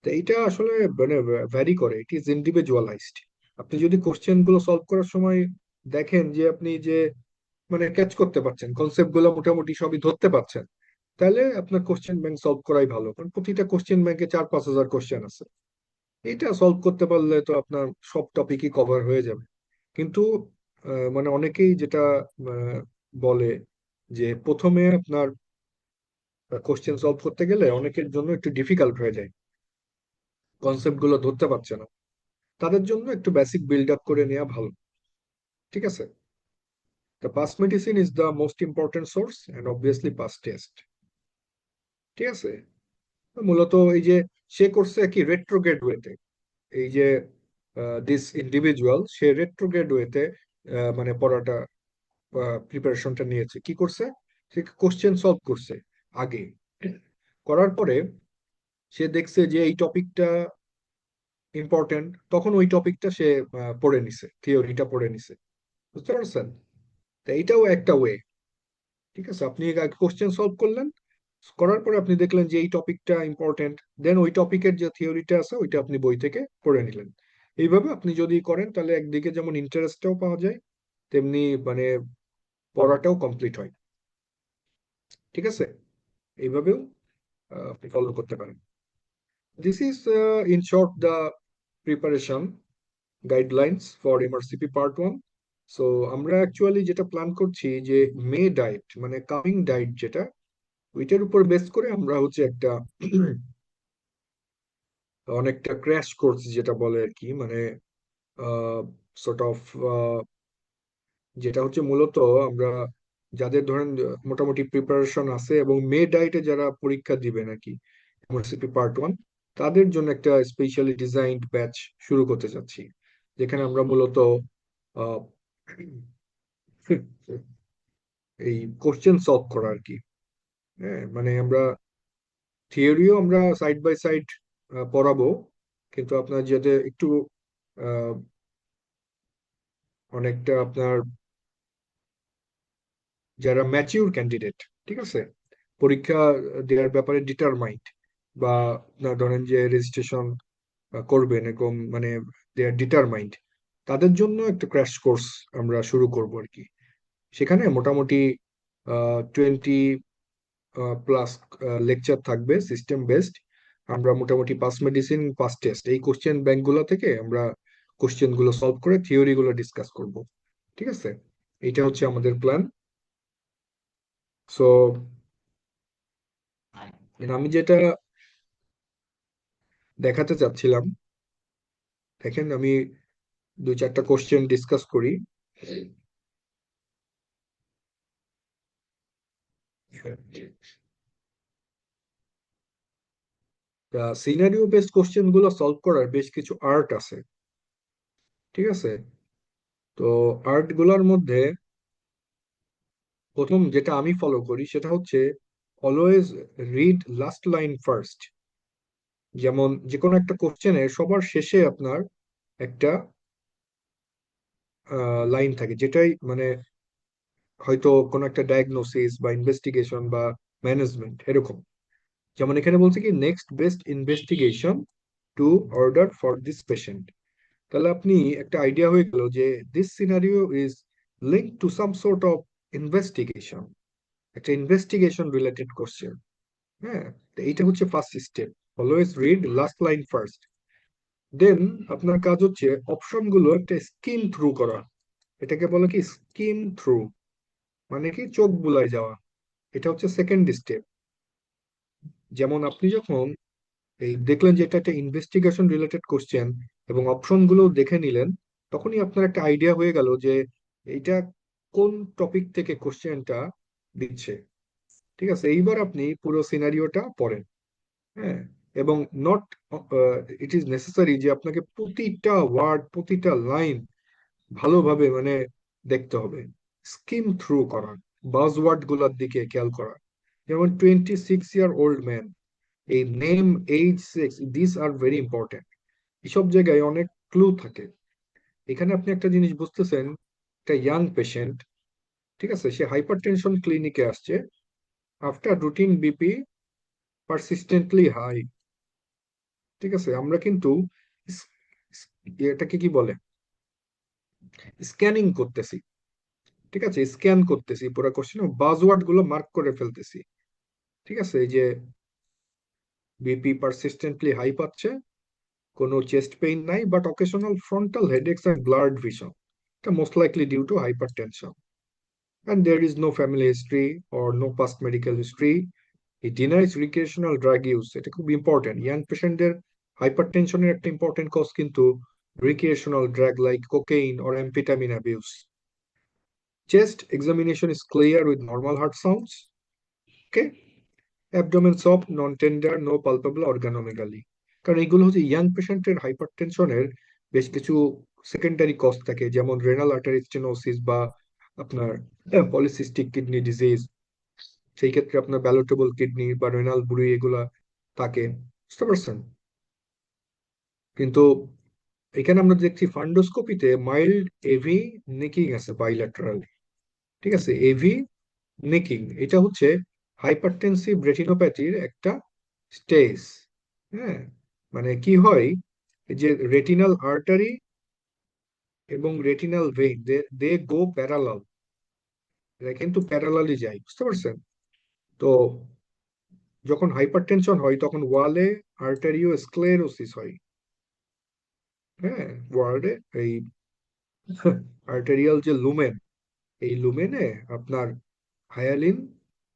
তো এইটা আসলে মানে ভ্যারি করে, ইট ইজ ইন্ডিভিজুয়ালাইজড। আপনি যদি কোশ্চেন গুলো সলভ করার সময় দেখেন যে আপনি যে মানে ক্যাচ করতে পারছেন, কনসেপ্ট গুলো মোটামুটি সবই ধরতে পারছেন, তাহলে আপনার কোশ্চেন ব্যাংক সলভ করাই ভালো। কারণ প্রতিটা কোশ্চেন ব্যাংকে 4-5 হাজার কোশ্চেন আছে, এটা সলভ করতে পারলে তো আপনার সব টপিকই কভার হয়ে যাবে। কিন্তু মানে অনেকেই যেটা আহ, বলে যে প্রথমে আপনার কোশ্চেন সলভ করতে গেলে অনেকের জন্য একটু ডিফিকাল্ট হয়ে যায়, কনসেপ্ট গুলো ধরতে পারছে না। তাদের জন্য একটু বেসিক বিল্ড আপ করে নেওয়া ভালো, ঠিক আছে। The past medicine is the most important source and obviously past test, ঠিক আছে। মূলত এই যে সে করছে কি রেট্রোগ্রেড ওয়েতে, এই যে দিস ইন্ডিভিজুয়াল সে রেট্রোগ্রেড ওয়েতে মানে পড়াটা প্রিপারেশনটা নিয়েছে। কি করছে, সে কোশ্চেন সলভ করছে আগে, করার পরে সে দেখছে যে এই টপিকটা ইম্পর্টেন্ট, তখন ওই টপিকটা সে পড়ে নিছে, থিওরিটা পড়ে নিছে, বুঝতে পারছেন? তো এইটাও একটা ওয়ে। ঠিক আছে, আপনি কোশ্চেন সলভ করলেন, করার পরে আপনি দেখলেন যে এই টপিকটা ইম্পর্টেন্ট, দেন ওই টপিকের যে থিওরিটা আছে ওইটা আপনি বই থেকে পড়ে নিলেন। এইভাবে আপনি যদি করেন তাহলে একদিকে যেমন ইন্টারেস্টটাও পাওয়া যায়, তেমনি মানে পড়াটাও কমপ্লিট হয়। ঠিক আছে, এইভাবেও আপনি ফলো করতে পারেন। This is in short the preparation guidelines for MRCP part 1। So আমরা অ্যাকচুয়ালি যেটা প্ল্যান করছি যে মে ডায়েট মানে কামিং ডায়েট যেটা, ওইটার উপর বেস করে আমরা হচ্ছে একটা অনেকটা ক্র্যাশ কোর্স যেটা বলে আর কি, মানে সর্ট অফ যেটা হচ্ছে মূলত আমরা যাদের ধরেন মোটামুটি প্রিপারেশন আছে এবং মে ডায়েটে যারা পরীক্ষা দিবে নাকি এমআরসিপি পার্ট 1, তাদের জন্য একটা স্পেশালি ডিজাইনড ব্যাচ শুরু করতে চাচ্ছি, যেখানে আমরা মূলত আহ, এই কোশ্চেন সলভ করা আর কি, হ্যাঁ, মানে আমরা থিওরিও আমরা সাইড বাই সাইড পড়াবো, কিন্তু আপনার যাতে একটু আহ, অনেকটা আপনার যারা ম্যাচিউর ক্যান্ডিডেট, ঠিক আছে, পরীক্ষা দেওয়ার ব্যাপারে ডিটারমাইন্ড, বা আপনার ধরেন যে রেজিস্ট্রেশন করবেন এরকম, মানে দে আর ডিটারমাইন্ড, তাদের জন্য একটা ক্র্যাশ কোর্স আমরা শুরু করব আর কি। সেখানে মোটামুটি 20 প্লাস লেকচার থাকবে, সিস্টেম বেসড। আমরা মোটামুটি পাস মেডিসিন, পাস টেস্ট, এই কোশ্চেন ব্যাংকগুলো থেকে আমরা কোশ্চেন গুলো সলভ করে থিওরি গুলো ডিসকাস করব, ঠিক আছে। এটা হচ্ছে আমাদের প্ল্যান। সো আমি যেটা দেখাতে চাচ্ছিলাম, দেখেন আমি দুই চারটা কোশ্চেন ডিসকাস করি। সিনারিও বেসড কোশ্চেন গুলো সলভ করার বেশ কিছু আর্ট আছে, ঠিক আছে। তো আর্ট গুলার মধ্যে প্রথম যেটা আমি ফলো করি সেটা হচ্ছে always read last line first. যেমন যে কোনো একটা কোশ্চেনের সবার শেষে আপনার একটা লাইন থাকে, যেটাই মানে হয়তো কোনো একটা ডায়াগনোসিস বা ইনভেস্টিগেশন বা ম্যানেজমেন্ট এরকম। যেমন এখানে বলছে কি, next best investigation to order for this patient. তাহলে আপনি একটা আইডিয়া হয়ে গেল যে this scenario is link to some sort of investigation, একটা ইনভেস্টিগেশন রিলেটেড কোশ্চেন। হ্যাঁ, তো এইটা হচ্ছে first step, always read last line first. Then আপনার কাজ হচ্ছে অপশন গুলো একটা স্কিম থ্রু করা। এটাকে বলে কি, স্কিম থ্রু, মানে কি চোখ বুলায় যাওয়া। এটা হচ্ছে সেকেন্ড স্টেপ। যেমন আপনি যখন এই দেখলেন যে এটা একটা ইনভেস্টিগেশন রিলেটেড কোশ্চেন এবং অপশন গুলো দেখে নিলেন, তখনই আপনার একটা আইডিয়া হয়ে গেল যে এইটা কোন টপিক থেকে কোশ্চেনটা দিচ্ছে, ঠিক আছে। এইবার আপনি পুরো সিনারিওটা পড়েন। হ্যাঁ, এবং নট ইট ইজ নেসেসারি যে আপনাকে প্রতিটা ওয়ার্ড, প্রতিটা লাইন ভালোভাবে মানে দেখতে হবে। স্কিম থ্রু করা, বাজওয়ার্ড গুলোর দিকে খেয়াল করা। যেমন 26-year-old ম্যান, এই name, age, sex, this are very important. এসব জায়গায় অনেক ক্লু থাকে। এখানে আপনি একটা জিনিস বুঝতেছেন, একটা ইয়াং পেশেন্ট, ঠিক আছে, সে হাইপার টেনশন ক্লিনিকে আসছে after routine BP persistently high, ঠিক আছে। আমরা কিন্তু ইস- এটাকে কি বলে, স্ক্যানিং করতেছি, ঠিক আছে, স্ক্যান করতেছি পুরো কোশ্চেন, বাজওয়ার্ড গুলো মার্ক করে ফেলতেছি, ঠিক আছে। এই যে বিপি পারসিস্টেন্টলি হাই পাচ্ছে, কোনো চেস্ট পেইন নাই, but occasional frontal headaches and blurred vision, এটা most likely due to hypertension, and there is no family history or no past medical history. He denies recreational drug use, এটা খুব important. Young পেশেন্টদের হাইপারটেনশনের একটা important cause কিন্তু recreational drug like cocaine or amphetamine abuse. Chest examination is clear with normal heart sounds. Okay, abdomen soft, non tender, no palpable organomegaly. কারণ এগুলো হচ্ছে young পেশেন্টের হাইপারটেনশনের বেশ কিছু সেকেন্ডারি কজ থাকে, যেমন রেনাল আর্টারি স্টেনোসিস বা আপনার পলিসিস্টিক কিডনি ডিজিজ। সেই ক্ষেত্রে আপনার ব্যালোটেবল কিডনি বা রেনাল বুড়ি এগুলা থাকে, বুঝতে পারছেন। কিন্তু এখানে আমরা দেখছি ফান্ডোস্কোপিতে মাইল্ড এভি নেকিং আছে বাইল্যাটারাল, ঠিক আছে। এভি নেকিং এটা হচ্ছে হাইপারটেনসিভ রেটিনোপ্যাথির একটা স্টেজ। হ্যাঁ, মানে কি হয়, এই যে রেটিনাল আর্টারি এবং রেটিনাল ভেইন, দে দে গো প্যারালাল, এরা কিন্তু প্যারালালি যায়, বুঝতে পারছেন। তো যখন হাইপারটেনশন হয় তখন ওয়ালে আর্টারিও স্ক্লেরোসিস হয়। হ্যাঁ, ওয়ার্ডে এই আর্টেরিয়াল যে লুমেন, এই লুমেনে আপনার হায়ালিন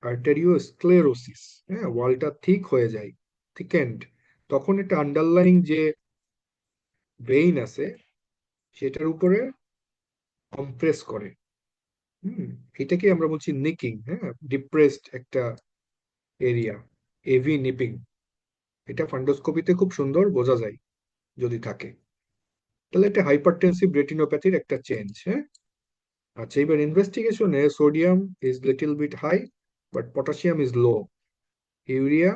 আর্টেরিও স্ক্লেরোসিস, হ্যাঁ, ওয়ালটা থিক হয়ে যায়, থিকেন্ড। তখন একটা আন্ডারলাইং যে ভেইন আছে সেটার উপরে কম্প্রেস করে। হুম, এটাকে আমরা বলছি নিকিং। হ্যাঁ, ডিপ্রেসড একটা এরিয়া, এভি নিপিং। এটা ফান্ডোস্কোপিতে খুব সুন্দর বোঝা যায় যদি থাকে। তাহলে এটা হাইপারটেনসিভ রেটিনোপ্যাথির একটা চেঞ্জ। হ্যাঁ, আচ্ছা, এবার ইনভেস্টিগেশনে sodium is little bit high but potassium is low. Urea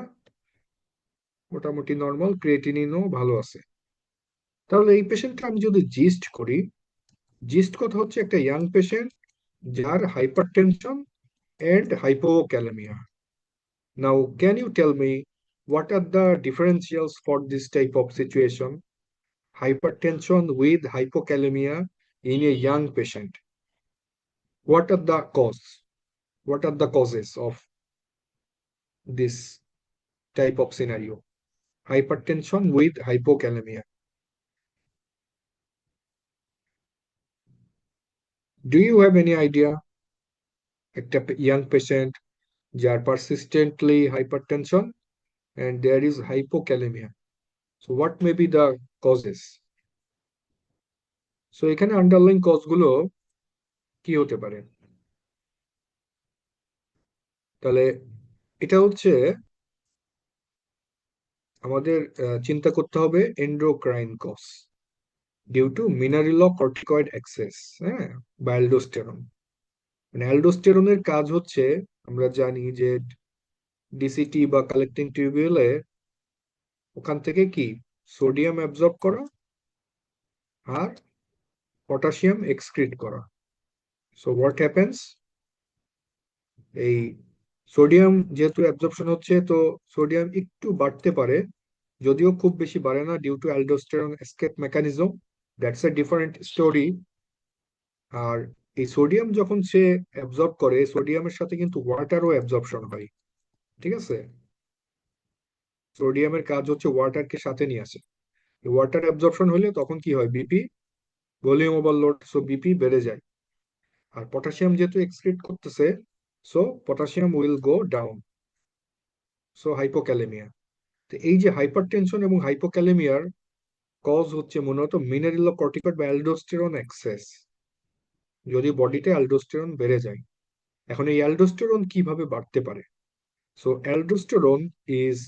মোটামুটি নর্মাল, ক্রিয়েটিনিনও ভালো আছে। তাহলে এই পেশেন্টটা আমি যদি জিস্ট করি, জিস্ট কথা হচ্ছে একটা ইয়াং পেশেন্ট যার hypertension and hypokalaemia. Now can you tell me what are the differentials for this type of situation, hypertension with hypokalemia in a young patient? What are the cause? What are the causes of this type of scenario? Hypertension with hypokalemia. Do you have any idea? একটা young patient যার persistently hypertension and there is hypokalemia. So what may be the causes? So এখানে underlying cause গুলো কি হতে পারে? তাহলে এটা হচ্ছে আমাদের চিন্তা করতে হবে endocrine cause due to mineralocorticoid excess, হ্যাঁ, বা অ্যালডোস্টেরন। মানে অ্যালডোস্টেরনের কাজ হচ্ছে, আমরা জানি যে ডিসিটি বা কালেক্টিং টিউবিউলে ওখান থেকে কি সোডিয়াম অ্যাবজর্ব করা আর পটাশিয়াম এক্সক্রিট করা। সো হোয়াট হ্যাপেন্স, এই সোডিয়াম যেহেতু অ্যাবজর্পশন হচ্ছে, তো সোডিয়াম একটু বাড়তে পারে, যদিও খুব বেশি বাড়ে না, due to aldosterone escape mechanism, that's a different story. আর এই সোডিয়াম যখন সে অ্যাবজর্ব করে, সোডিয়ামের সাথে কিন্তু ওয়াটারও অ্যাবজর্পশন হয়, ঠিক আছে? সোডিয়ামের কাজ হচ্ছে ওয়াটারকে সাথে নিয়ে আসে। ওয়াটার অ্যাবজর্পশন হলে তখন কি হয়, BP, volume overload, so BP বেড়ে যায়। আর পটাশিয়াম যেহেতু এক্সক্রিট করতেছে, so potassium will go down, so hypokalaemia. তো এই যে হাইপারটেনশন এবং হাইপোক্যালেমিয়ার কজ হচ্ছে মূলত মিনারেলো কর্টিকয়েড বা অ্যালডোস্টেরন এক্সেস, যদি বডিতে অ্যালডোস্টেরন বেড়ে যায়। এখন এই অ্যালডোস্টেরন কিভাবে বাড়তে পারে? So aldosterone is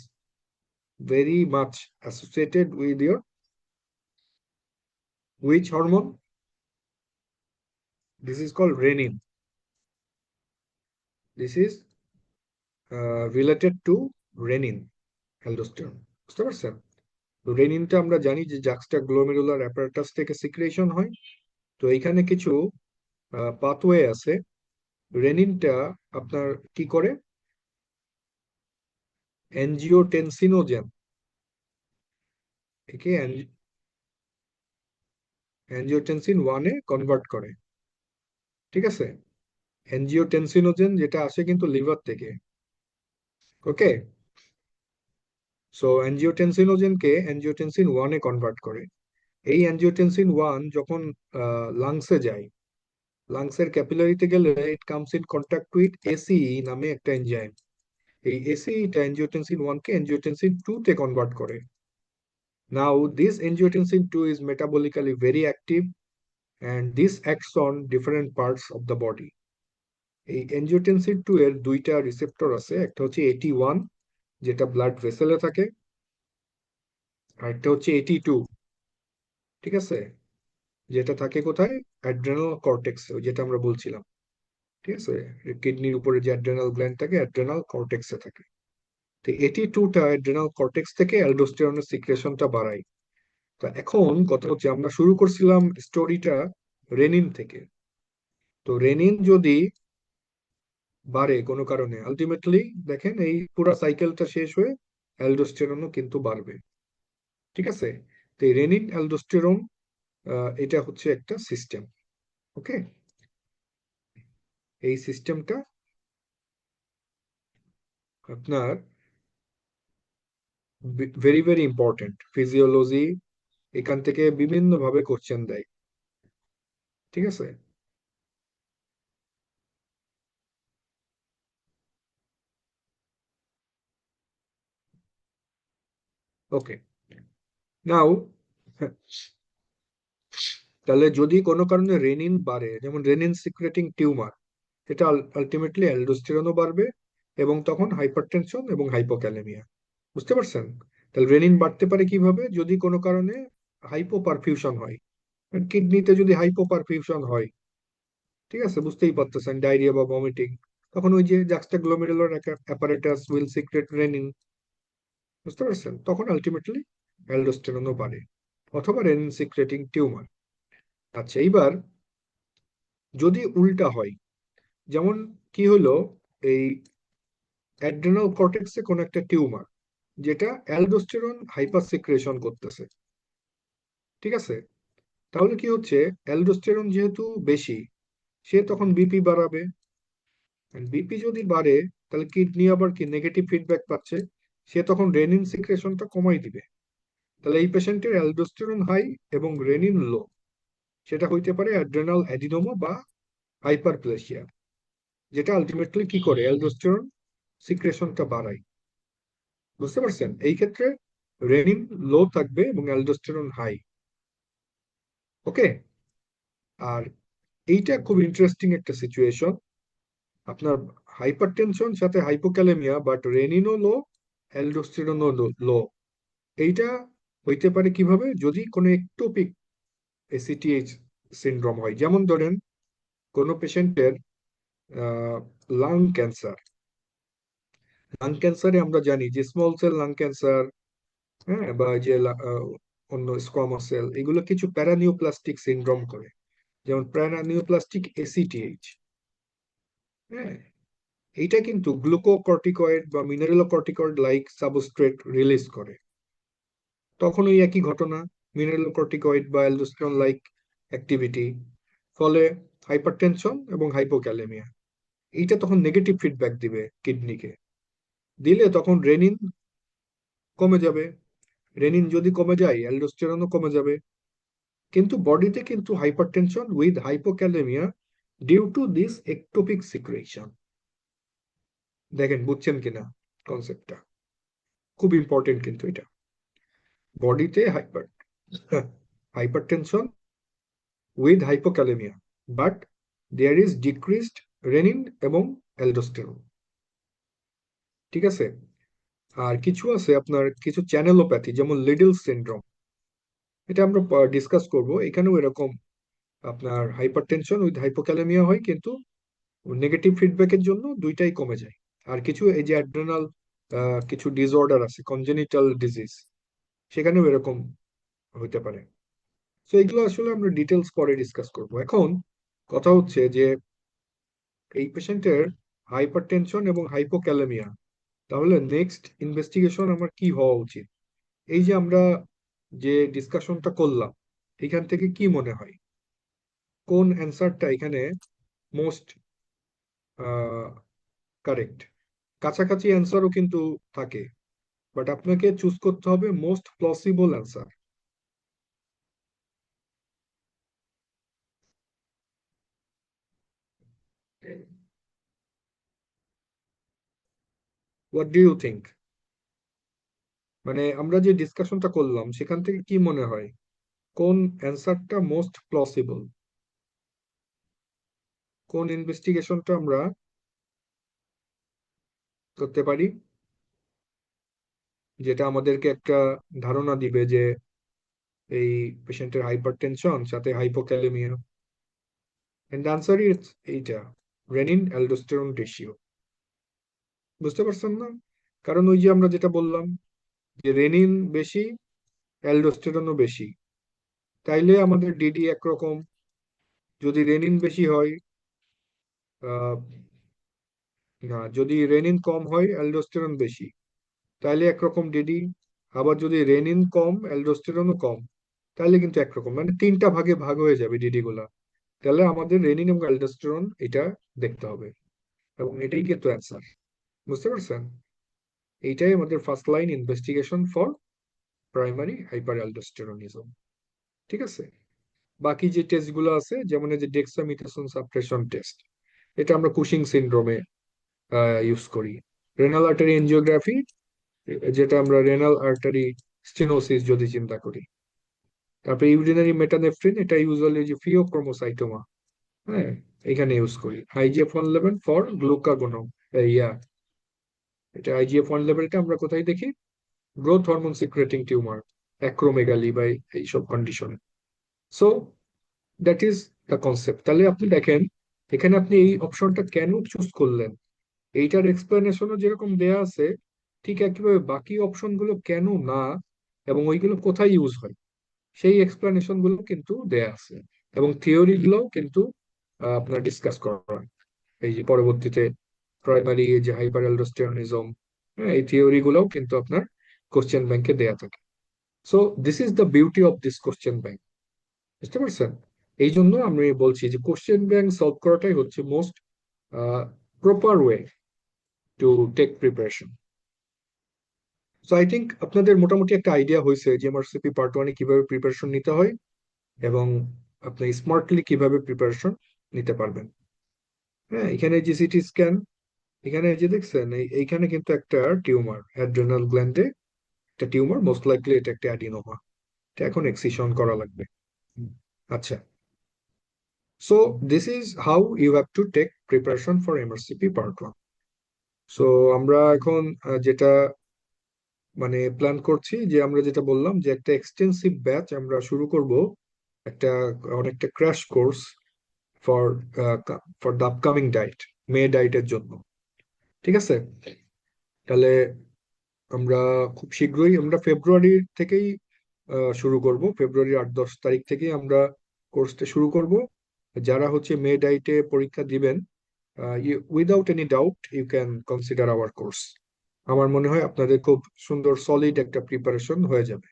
very much associated with your which hormone? This is called renin. This is related to renin, aldosterone. বুঝতে পারছেন? তো রেনিনটা আমরা জানি যে জাক্সটা গ্লোমেরুলার অ্যাপারেটাস থেকে সিক্রেশন হয়। তো এখানে কিছু পাথওয়ে আছে। রেনিনটা আপনার কি করে, অ্যানজিওটেনসিনোজেন একে অ্যানজিওটেনসিন 1 এ কনভার্ট করে, ঠিক আছে? অ্যানজিওটেনসিনোজেন যেটা আসে কিন্তু লিভার থেকে, ওকে? সো অ্যানজিওটেনসিনোজেনকে অ্যানজিওটেনসিন 1 এ কনভার্ট করে। এই অ্যানজিওটেনসিন 1 যখন লাংসে যায়, লাংসের ক্যাপিলারিতে গেলে it comes in contact with এসিই নামে একটা এনজাইম। এই এসিইটা অ্যানজিওটেনসিন 1 কে অ্যানজিওটেনসিন 2 তে কনভার্ট করে। নাও this angiotensin 2 is metabolically very active and this acts on different parts of the body. এই অ্যানজিওটেনসিন 2 এর দুইটা রিসেপ্টর আছে, একটা হচ্ছে AT1 যেটা ব্লাড ভেসেলে থাকে, আর একটা হচ্ছে AT2, ঠিক আছে, যেটা থাকে কোথায়, অ্যাড্রেনাল কর্টেক্স, যেটা আমরা বলছিলাম, ঠিক আছে? কিডনির উপরে যে অ্যাড্রেনাল গ্ল্যান্ড থাকে, অ্যাড্রেনাল কর্টেক্সে থাকে। তো AT2টা অ্যাড্রেনাল কর্টেক্স থেকে অ্যালডোস্টেরনের সিক্রেশনটা বাড়ায়। তো এখন কথা হচ্ছে, আমরা শুরু করছিলাম স্টোরিটা রেনিন থেকে। তো রেনিন যদি বাড়ে কোনো কারণে, আলটিমেটলি দেখেন এই পুরো সাইকেলটা শেষ হয়ে অ্যালডোস্টেরনও কিন্তু বাড়বে, ঠিক আছে? তো এই রেনিন অ্যালডোস্টেরন এটা হচ্ছে একটা সিস্টেম, ওকে? এই সিস্টেমটা আপনার ভেরি ভেরি ইম্পর্টেন্ট। ফিজিওলজি এখান থেকে বিভিন্ন ভাবে কোশ্চেন দেয়, ঠিক আছে? ওকে, নাও তাহলে যদি কোনো কারণে রেনিন বাড়ে, যেমন রেনিন সিক্রেটিং টিউমার, এটা আলটিমেটলি অ্যালডোস্টেরনও বাড়বে, এবং তখন হাইপারটেনশন এবং হাইপোক্যালেমিয়া। বুঝতে পারছেন? তাহলে রেনিন বাড়তে পারে কিভাবে, যদি কোনো কারণে হাইপোপারফিউশন হয়, কিডনিতে যদি হাইপোপারফিউশন হয়, ঠিক আছে, বুঝতেই পারতেছেন, ডায়রিয়া বা ভমিটিং, তখন ওই যে জাক্সটাগ্লোমেরুলার অ্যাপারেটাস উইল সিক্রেট রেনিন, বুঝতে পারছেন? তখন আলটিমেটলি অ্যালডোস্টেরনও বাড়ে, অথবা রেনিন সিক্রেটিং টিউমার। আচ্ছা, এইবার যদি উল্টা হয়, যেমন কি হলো, এই অ্যাড্রেনাল কর্টেক্সে কোনো একটা টিউমার যেটা অ্যালডোস্টেরন হাইপার সিক্রেশন করতেছে, ঠিক আছে? তাহলে কি হচ্ছে, অ্যালডোস্টেরন যেহেতু বেশি, সে তখন বিপি বাড়াবে। বিপি যদি বাড়ে, তাহলে কিডনি আবার কি নেগেটিভ ফিডব্যাক পাচ্ছে, সে তখন রেনিন সিক্রেশনটা কমাই দিবে। তাহলে এই পেশেন্টের অ্যালডোস্টেরন হাই এবং রেনিন লো, সেটা হইতে পারে অ্যাড্রেনাল অ্যাডিনোমা বা হাইপারপ্লেসিয়া, যেটা আলটিমেটলি কি করে, অ্যালডোস্টেরন সিক্রেশনটা বাড়ায়। বুঝতে পারছেন? এই ক্ষেত্রে রেনিন লো থাকবে এবং অ্যালডোস্টেরন হাই। ওকে। আর এইটা খুব ইন্টারেস্টিং একটা সিচুয়েশন, আপনার হাইপারটেনশন সাথে হাইপোক্যালেমিয়া, বাট রেনিনও লো, অ্যালডোস্টেরনও লো। এইটা হইতে পারে কিভাবে, যদি কোনো একটোপিক এসিটিএইচ সিনড্রোম হয়। যেমন ধরেন কোনো পেশেন্টের লাং ক্যান্সার, লাং ক্যান্সারে আমরা জানি যে স্মল সেল লাং ক্যান্সার, হ্যাঁ, বা যে অন্য স্কোয়ামাস সেল, এগুলো কিছু প্যারানিওপ্লাস্টিক সিনড্রোম করে, যেমন প্যারানিওপ্লাস্টিক এসিটিএইচ। হ্যাঁ, এইটা কিন্তু গ্লুকোকর্টিকয়েড বা মিনারেলোকর্টিকয়েড লাইক সাবস্ট্রেট রিলিজ করে। তখন ওই একই ঘটনা, মিনারেলোকর্টিকয়েড বা অ্যালডোস্টেরন লাইক অ্যাক্টিভিটি, ফলে হাইপারটেনশন এবং হাইপোক্যালেমিয়া। এইটা তখন নেগেটিভ ফিডব্যাক দিবে কিডনিকে, দিলে তখন রেনিন কমে যাবে। রেনিন যদি কমে যায়, অ্যালডোস্টেরনও কমে যাবে। কিন্তু বডিতে কিন্তু hypertension with hypokalaemia due to this ectopic secretion. দেখেন বুঝছেন কিনা কনসেপ্টটা? খুব ইম্পর্টেন্ট কিন্তু এটা। বডিতে hypertension with hypokalaemia, but there is decreased renin এবং অ্যালডোস্টেরন, ঠিক আছে? আর কিছু আছে আপনার কিছু চ্যানেলোপ্যাথি, যেমন লিডল সিনড্রোম, এটা আমরা ডিসকাস করব। এখানেও এরকম আপনার হাইপারটেনশন উইথ হাইপোক্যালেমিয়া হয়, কিন্তু নেগেটিভ ফিডব্যাকের জন্য দুইটাই কমে যায়। আর কিছু এই যে অ্যাড্রেনাল কিছু ডিসঅর্ডার আছে, কনজেনিটাল ডিজিজ, সেখানেও এরকম হতে পারে। তো এগুলো আসলে আমরা ডিটেলস পরে ডিসকাস করব। এখন কথা হচ্ছে যে এই পেশেন্টের হাইপারটেনশন এবং হাইপোক্যালেমিয়া, তাহলে নেক্সট ইনভেস্টিগেশন আমার কি হওয়া উচিত? এই যে আমরা যে ডিসকাশনটা করলাম, এখান থেকে কি মনে হয় কোন অ্যান্সারটা এখানে মোস্ট কারেক্ট? কাছাকাছি অ্যান্সারও কিন্তু থাকে, বাট আপনাকে চুজ করতে হবে most plausible answer. What do you think? মানে আমরা যে ডিসকাশনটা করলাম সেখান থেকে কি মনে হয় কোন অ্যান্সারটা মোস্ট প্লসিবল? কোন ইনভেস্টিগেশনটা আমরা করতে পারি যেটা আমাদেরকে একটা ধারণা দিবে যে এই পেশেন্টের হাইপারটেনশন সাথে হাইপোক্যালেমিয়া? এন্ড আনসার ইজ এইটা, রেনিন অ্যালডোস্টেরন রেশিও। বুঝতে পারছেন না? কারণ ওই যে আমরা যেটা বললাম যে রেনিন বেশি, অ্যালডোস্টেরনও বেশি, তাইলে আমাদের ডিডি একরকম। যদি রেনিন বেশি হয়, আহ, না, যদি রেনিন কম হয় অ্যালডোস্টেরন বেশি, তাইলে একরকম ডিডি। আবার যদি রেনিন কম অ্যালডোস্টেরনও কম, তাহলে কিন্তু একরকম, মানে তিনটা ভাগে ভাগ হয়ে যাবে ডিডি গুলা। তাহলে আমাদের রেনিন এবং অ্যালডোস্টেরন এটা দেখতে হবে, এবং এটাই কিন্তু অ্যান্সার। বুঝতে পারছেন? এইটাই আমাদের first line investigation for primary hyper aldosteronism, ঠিক আছে? বাকি যে টেস্টগুলো আছে, যেমন এই যে ডেক্সামিথাসোন সাপ্রেশন টেস্ট, এটা আমরা কুশিং সিনড্রোমে ইউজ করি। রেনাল আর্টারি এনজিওগ্রাফি, যেটা আমরা রেনাল আর্টারি স্টেনোসিস যদি চিন্তা করি। তারপরে ইউরিনারি মেটানেফ্রিন, এটা ইউজুয়ালি যে ফিওক্রোমোসাইটোমা, হ্যাঁ, এখানে ইউজ করি। IGF-1 ফর গ্লুকাগোনো, ইয়া, এটা IGF-1 লেভেলটা আমরা কোথায় দেখি? Growth hormone secreting tumour, acromegaly বা এইসব condition. So that is the concept. তাহলে আপনি দেখেন এখানে আপনি এই অপশনটা কেন চুজ করলেন, এইটার এক্সপ্লেনেশনও যেরকম দেয়া আছে, ঠিক একইভাবে বাকি অপশন গুলো কেন না, এবং ওইগুলো কোথায় ইউজ হয়, সেই এক্সপ্লেনেশন গুলো কিন্তু দেয়া আছে। এবং থিওরি গুলোও কিন্তু আপনার ডিসকাস করা হয়। এই যে পরবর্তীতে প্রাইমারি যে হাইপার অ্যালডোস্টেরনিজম, এই থিওরি গুলোও কিন্তু আপনার কোশ্চেন ব্যাংকে দেয়া থাকে। So this is the beauty of this question bank. বুঝতে পারছেন? এই জন্য আমি বলছি যে কোশ্চেন ব্যাংক সলভ করাটাই হচ্ছে most proper way to take preparation. So I think আপনাদের মোটামুটি একটা আইডিয়া হয়েছে যে এমআরসিপি পার্ট ওয়ানে কিভাবে প্রিপারেশন নিতে হয়, এবং আপনি স্মার্টলি কিভাবে প্রিপারেশন নিতে পারবেন। হ্যাঁ, এখানে যে সিটি স্ক্যান, এখানে যে দেখছেন এইখানে কিন্তু একটা টিউমার, অ্যাড্রেনাল গ্ল্যান্ডে একটা টিউমার, মোস্ট লাইকলি এটা একটা অ্যাডিনোমা। এটা এখন এক্সিশন করা লাগবে। হুম। আচ্ছা, so this is how you have to take preparation for MRCP part one. সো আমরা এখন যেটা মানে প্ল্যান করছি, যে আমরা যেটা বললাম যে একটা এক্সটেন্সিভ ব্যাচ আমরা শুরু করব, একটা অনেকটা crash course for for the upcoming ডাইট, মে ডাইটের জন্য। ঠিক আছে? তাহলে আমরা খুব শীঘ্রই আমরা ফেব্রুয়ারি থেকেই শুরু করব, ফেব্রুয়ারি 8-10 তারিখ থেকেই আমরা কোর্সটা শুরু করব। যারা হচ্ছে মে ডাইটে পরীক্ষা দিবেন, without any doubt you can consider our course. আমার মনে হয় আপনাদের খুব সুন্দর সলিড একটা প্রিপারেশন হয়ে যাবে,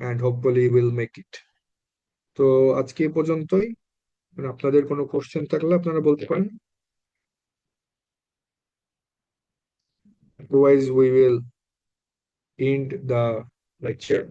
and hopefully will make it. তো আজকে এ পর্যন্তই। মানে আপনাদের কোনো কোশ্চেন থাকলে আপনারা বলতে পারেন, otherwise we will end the lecture.